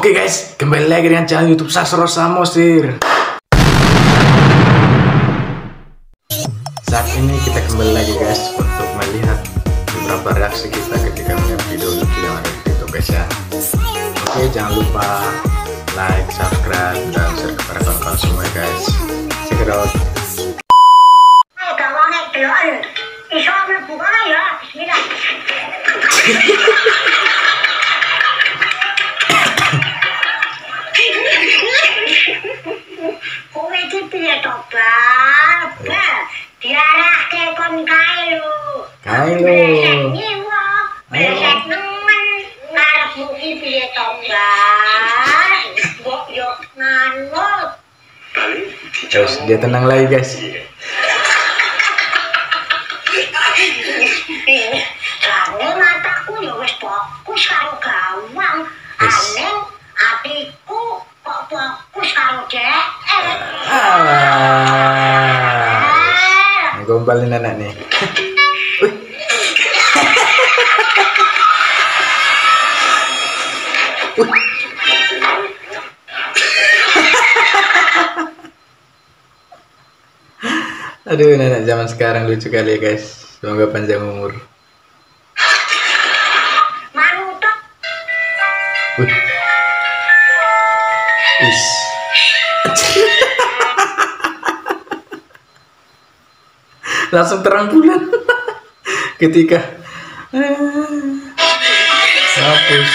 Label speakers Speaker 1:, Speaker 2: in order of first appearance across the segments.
Speaker 1: Oke guys, kembali lagi dengan channel YouTube Sasro Samosir. Saat ini kita kembali lagi guys untuk melihat beberapa reaksi kita ketika melihat video lucu yang ada di YouTube guys ya. Oke, jangan lupa like, subscribe, dan share kepada kawan-kawan semua guys. Check it out. Terus dia tenang lagi guys.
Speaker 2: Karena mataku ya wis fokus karo gawang. Aneh atiku kok fokus karo dhek.
Speaker 1: Gombalin anak nih. Aduh, nenek zaman sekarang lucu kali ya guys. Semoga panjang umur.
Speaker 2: Manutok.
Speaker 1: Is. Langsung terang bulan. Ketika hapus.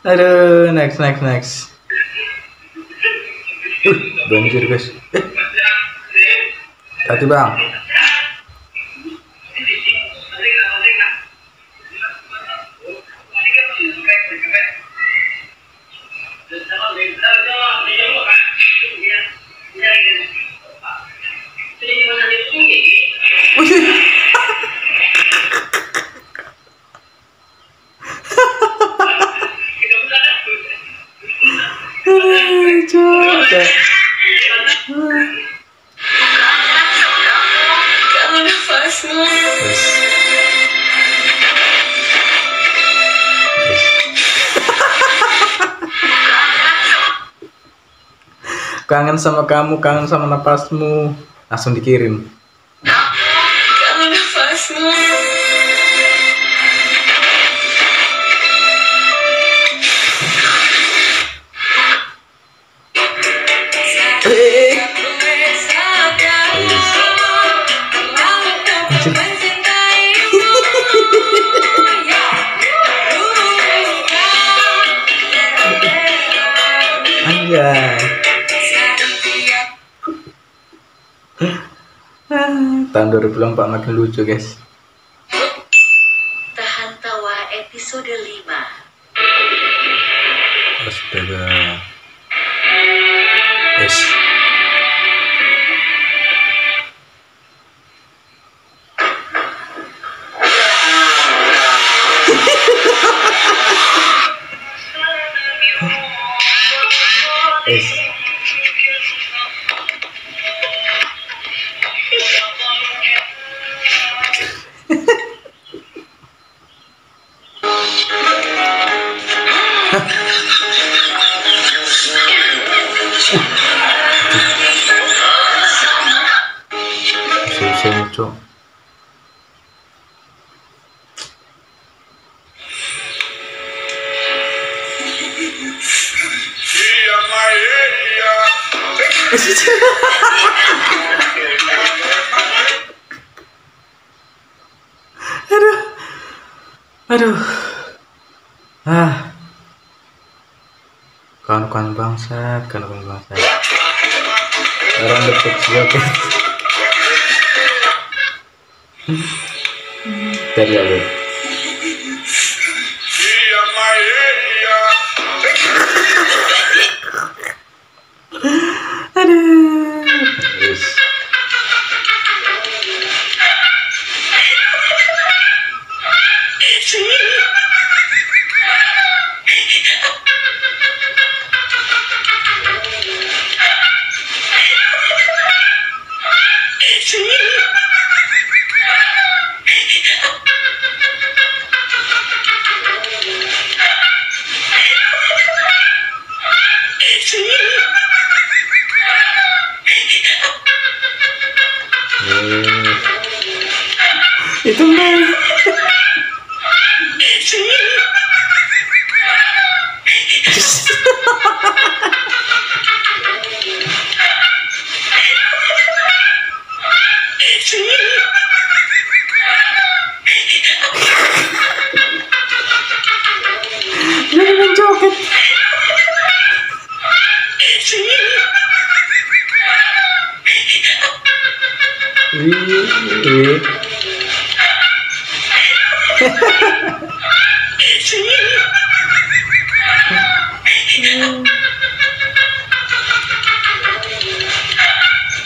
Speaker 1: Aduh, next. Banjir guys. Hati bang. Kangen sama kamu, kangen sama napasmu, langsung dikirim.
Speaker 2: Kangen nafasmu.
Speaker 1: Tahun 2004 makin lucu guys.
Speaker 2: Tahan Tawa episode 5.
Speaker 1: Astaga. Yes. Yes. Mucho. Aduh. Kawan-kawan bangsat. Orang deket siapa? Dari apa? Aduh. Yes. Itu main. Dia menjoget.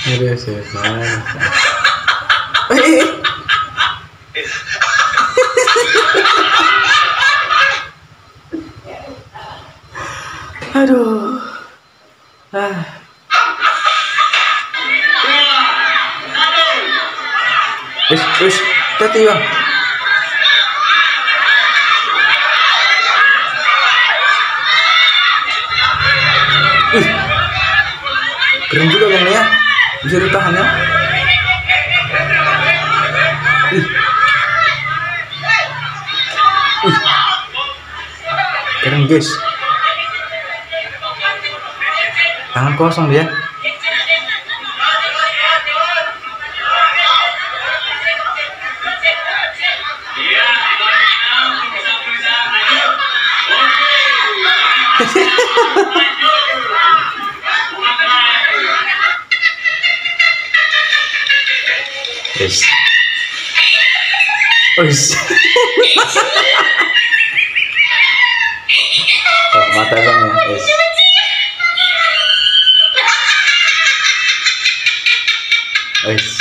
Speaker 1: Ada setan. Aduh. Wis, hati bang. Keren juga bang ya, bisa ditahan ya. Keren guys. Tangan kosong dia. Yes. Oh, mata bang ya. Yes.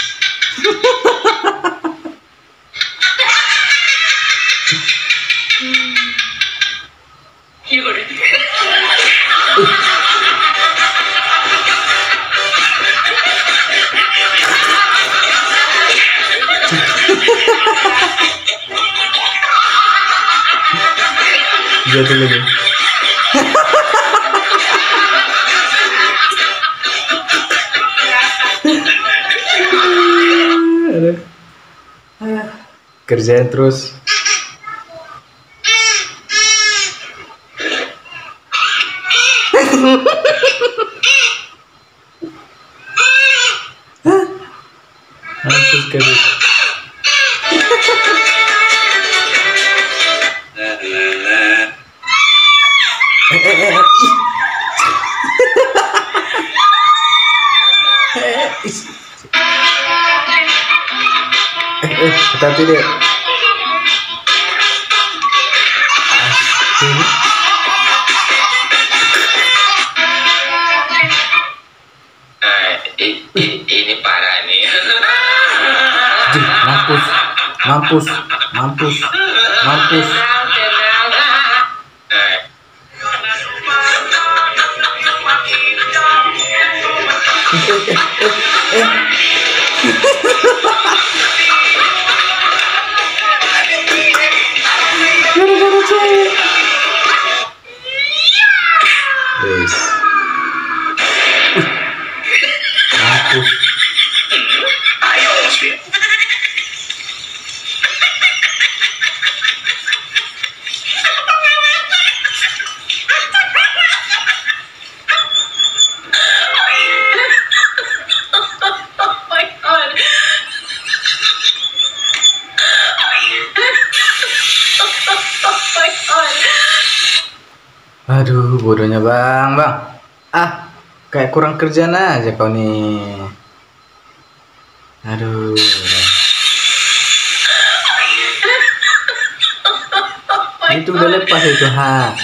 Speaker 1: Jatuh lagi. Kerjain terus. Mampus kerja. Hati-hati deh.
Speaker 3: Ini parah nih.
Speaker 1: Mampus. Aduh, bodohnya bang. Kayak kurang kerjaan aja kau nih. Aduh. Itu udah lepas itu, ha.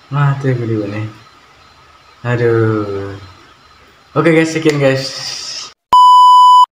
Speaker 1: Mati aku di sini. Aduh. Oke guys, sekian guys